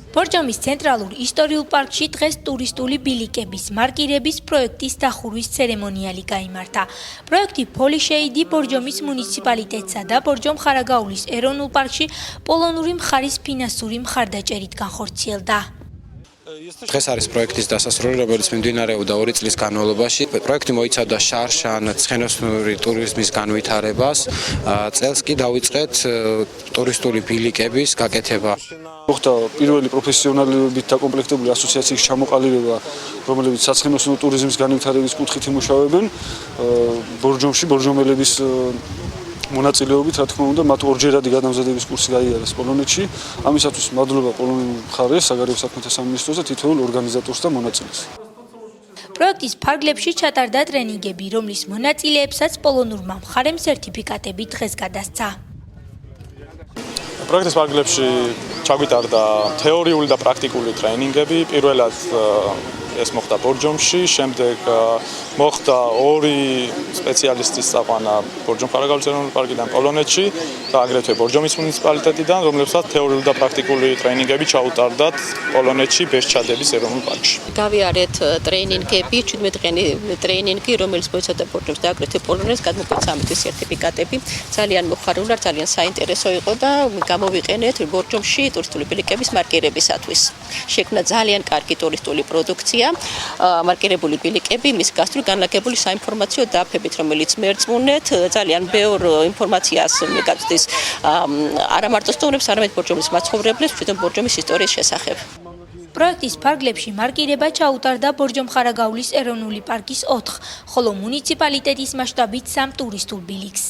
ბორჯომის ცენტრალურ ისტორიულ პარკში დღეს ტურისტული ბილიკების მარკირების პროექტის დახურვის ცერემონიალი გაიმართა. პროექტი ფოლიშეიდი ბორჯომის მუნიციპალიტეტსა და ბორჯომ-ხარაგაულის ეროვნულ პარკში პოლონური მხარის ფინანსური მხარდაჭერით განხორციელდა. დღეს არის პროექტის დასასრული, რომელიც მიმდინარეობდა 2 წლის განმავლობაში. პროექტი მოიცავდა შარშან ცხენოსნური ტურიზმის განვითარებას. წელს კი დავიწყეთ ტურისტული ბილიკების გაკეთება. მოხდა პირველი პროფესიონალებით დაკომპლექტებული ასოციაციის ჩამოყალიბება, რომლებიც საცხენოსნო ტურიზმის განვითარების კუთხით იმუშავებენ. ბორჯომში ბორჯომელების მონაწილეობით, რა თქმა უნდა, მათ ორჯერადი გადამზადების კურსი გაიარეს პოლონეთში. ამისათვის მადლობა პოლონურ მხარეს, საგარეო საქმეთა სამინისტროს და თითოეულ ორგანიზატორს და მონაწილეს. პროექტის ფარგლებში ჩატარდა ტრენინგები, რომლის მონაწილეებსაც პოლონურმა მხარემ სერტიფიკატები დღეს გადასცა. პროექტის ფარგლებში ჩაგვიტარდა თეორიული და პრაქტიკული ტრენინგები. პირველად ეს მოხდა ბორჯომში, შემდეგ მოხდა 2 სპეციალისტის წაყვანა ბორჯომ-ხარაგაულის ეროვნულ პარკიდან პოლონეთში და აგრეთვე ბორჯომის მუნიციპალიტეტიდან, რომლებსაც თეორიული და პრაქტიკული ტრენინგები ჩაუტარდათ პოლონეთში ბესჩადების ეროვნულ პარკში. გავიარეთ ტრენინგები, 17-დღიანი ტრენინგი, რომელიც მოიცავდა ბორჯომს და აგრეთვე პოლონეთს, გადმოგვეცა ამით სერტიფიკატები. ძალიან მოხარულა, ძალიან საინტერესო იყო და გამოვიყენეთ ბორჯომში ტურისტული ბილიკების მარკირებისათვის. შექმნა ძალიან კარგი ტურისტული პროდუქცია. მარკირებული ბილიკები, მის გასწვრივ განლაგებული საინფორმაციო დაფებით, რომელიც მერწმუნეთ ძალიან ბევრ ინფორმაციას მიგაწვდის არა მარტო სტუმრებს, არამედ ბორჯომის მაცხოვრებლებს, თვითონ ბორჯომის ისტორიის შესახებ. პროექტის ფარგლებში მარკირება ჩაუტარდა ბორჯომ-ხარაგაულის ეროვნული პარკის 4, ხოლო მუნიციპალიტეტის მასშტაბით 3 ტურისტულ ბილიკს.